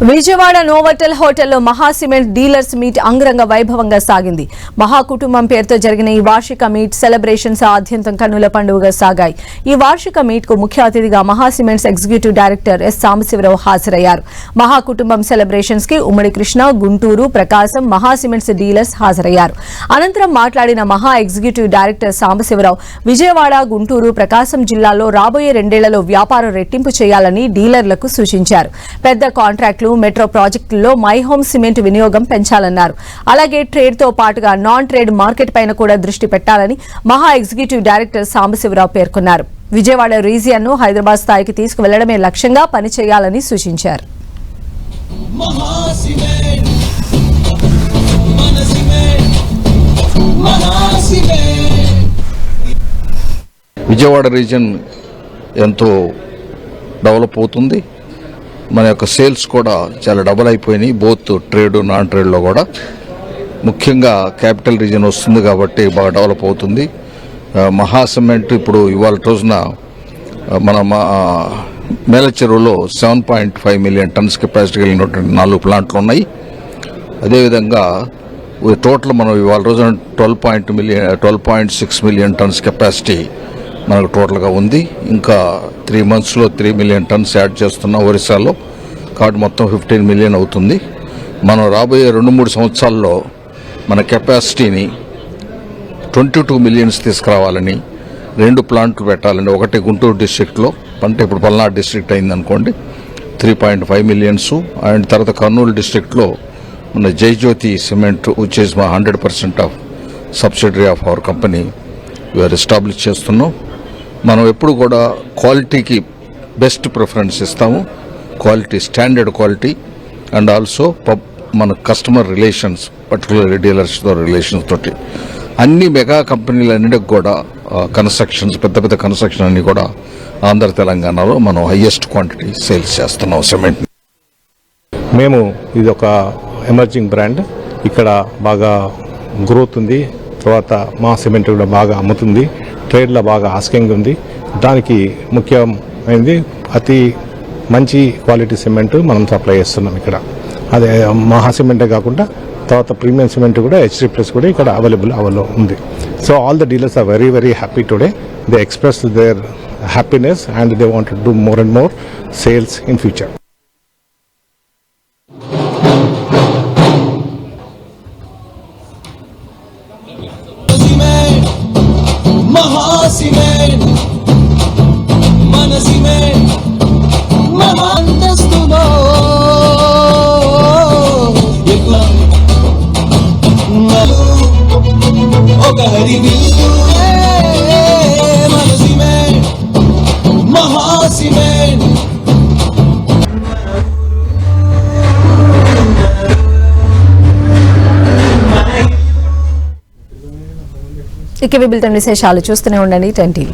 Vijayawada Novotel హోటల్లో మహా cement dealers meet అంగరంగ వైభవంగా సాగింది. మహా కుటుంబం పేరుతో జరిగిన ఈ వార్షిక మీట్ సెలబ్రేషన్స్ ఆద్యంతం కన్నుల పండుగగా సాగాయి. ఈ వార్షిక మీట్ కు ముఖ్య అతిథిగా Maha cements executive director S Sambasivarao హాజరయ్యారు. మహా కుటుంబం సెలబ్రేషన్స్ కి ఉమ్మడి కృష్ణ, గుంటూరు, ప్రకాశం మహా సిమెంట్స్ డీలర్స్ హాజరయ్యారు. అనంతరం మాట్లాడిన మహా ఎగ్జిక్యూటివ్ డైరెక్టర్ సాంబశివరావు విజయవాడ, గుంటూరు, ప్రకాశం జిల్లాలో రాబోయే 2 ఏళ్లలో వ్యాపారం రెట్టింపు చేయాలని డీలర్లకు సూచించారు. పెద్ద కాంట్రాక్టులు, మెట్రో ప్రాజెక్టుల్లో మై హోమ్ సిమెంట్ వినియోగం పెంచాలన్నారు. అలాగే ట్రేడ్ తో పాటుగా నాన్ ట్రేడ్ మార్కెట్ పైన కూడా దృష్టి పెట్టాలని మహా ఎగ్జిక్యూటివ్ డైరెక్టర్ సాంబశివరావు పేర్కొన్నారు. విజయవాడ రీజియన్ ను హైదరాబాద్ స్థాయికి తీసుకువెళ్లడమే లక్ష్యంగా పనిచేయాలని సూచించారు. విజయవాడ రీజియన్ ఎంతో డెవలప్ అవుతుంది. మన యొక్క సేల్స్ కూడా చాలా డబుల్ అయిపోయినాయి, బోత్ ట్రేడ్ నాన్ ట్రేడ్లో కూడా. ముఖ్యంగా క్యాపిటల్ రీజియన్ వస్తుంది కాబట్టి బాగా డెవలప్ అవుతుంది. మహా సిమెంట్ ఇప్పుడు ఇవాళ రోజున మన మేలచెరువులో 7.5 మిలియన్ టన్స్ కెపాసిటీ కలిగినటువంటి 4 ప్లాంట్లు ఉన్నాయి. అదేవిధంగా టోటల్ మనం ఇవాళ రోజున 12.6 మిలియన్ టన్స్ కెపాసిటీ మనకు టోటల్గా ఉంది. ఇంకా 3 monthsలో 3 మిలియన్ టన్స్ యాడ్ చేస్తున్నాం ఒరిస్సాలో, కాబట్టి మొత్తం 15 మిలియన్ అవుతుంది. మనం రాబోయే 2-3 సంవత్సరాల్లో మన కెపాసిటీని 22 మిలియన్స్ తీసుకురావాలని 2 ప్లాంట్లు పెట్టాలని. ఒకటి గుంటూరు డిస్ట్రిక్ట్లో, అంటే ఇప్పుడు పల్నాడు డిస్ట్రిక్ట్ అయిందనుకోండి, 3.5 మిలియన్స్. అండ్ తర్వాత కర్నూలు డిస్ట్రిక్ట్లో మన Jayajyothi cement which is 100% of subsidiary of our company we are establish చేస్తున్నాం. మనం ఎప్పుడు కూడా క్వాలిటీకి బెస్ట్ ప్రిఫరెన్స్ ఇస్తాము, quality, standard quality. And also మన కస్టమర్ రిలేషన్స్, పర్టికులర్ డీలర్స్తో రిలేషన్స్ తోటి అన్ని మెగా కంపెనీలన్నిటికి కూడా కన్స్ట్రక్షన్స్, పెద్ద పెద్ద కన్స్ట్రక్షన్ అన్ని కూడా ఆంధ్ర తెలంగాణలో మనం హైయెస్ట్ క్వాంటిటీ సేల్స్ చేస్తున్నాం సిమెంట్. మేము ఇది ఒక ఎమర్జింగ్ బ్రాండ్, ఇక్కడ బాగా గ్రోత్ ఉంది. తర్వాత మా సిమెంట్ కూడా బాగా అమ్ముతుంది, ట్రేడ్లో బాగా ఆస్కింగ్ ఉంది. దానికి ముఖ్యమైనది అతి మంచి క్వాలిటీ సిమెంట్ మనం సప్లై చేస్తున్నాం ఇక్కడ. అదే మహా సిమెంటే కాకుండా తర్వాత ప్రీమియం సిమెంట్ కూడా H3+ కూడా ఇక్కడ అవైలబుల్ ఉంది. So all the dealers are very very happy today. They express their happiness and they want to do more and more sales in future. Cement మన సిమెంట్ మహాంతస్తులో ఒక హరివిల్లు మన సిమెంట్ మహా సిమెంట్. ఇక విభిన్న విశేషాలు చూస్తూనే ఉండండి 10 TV.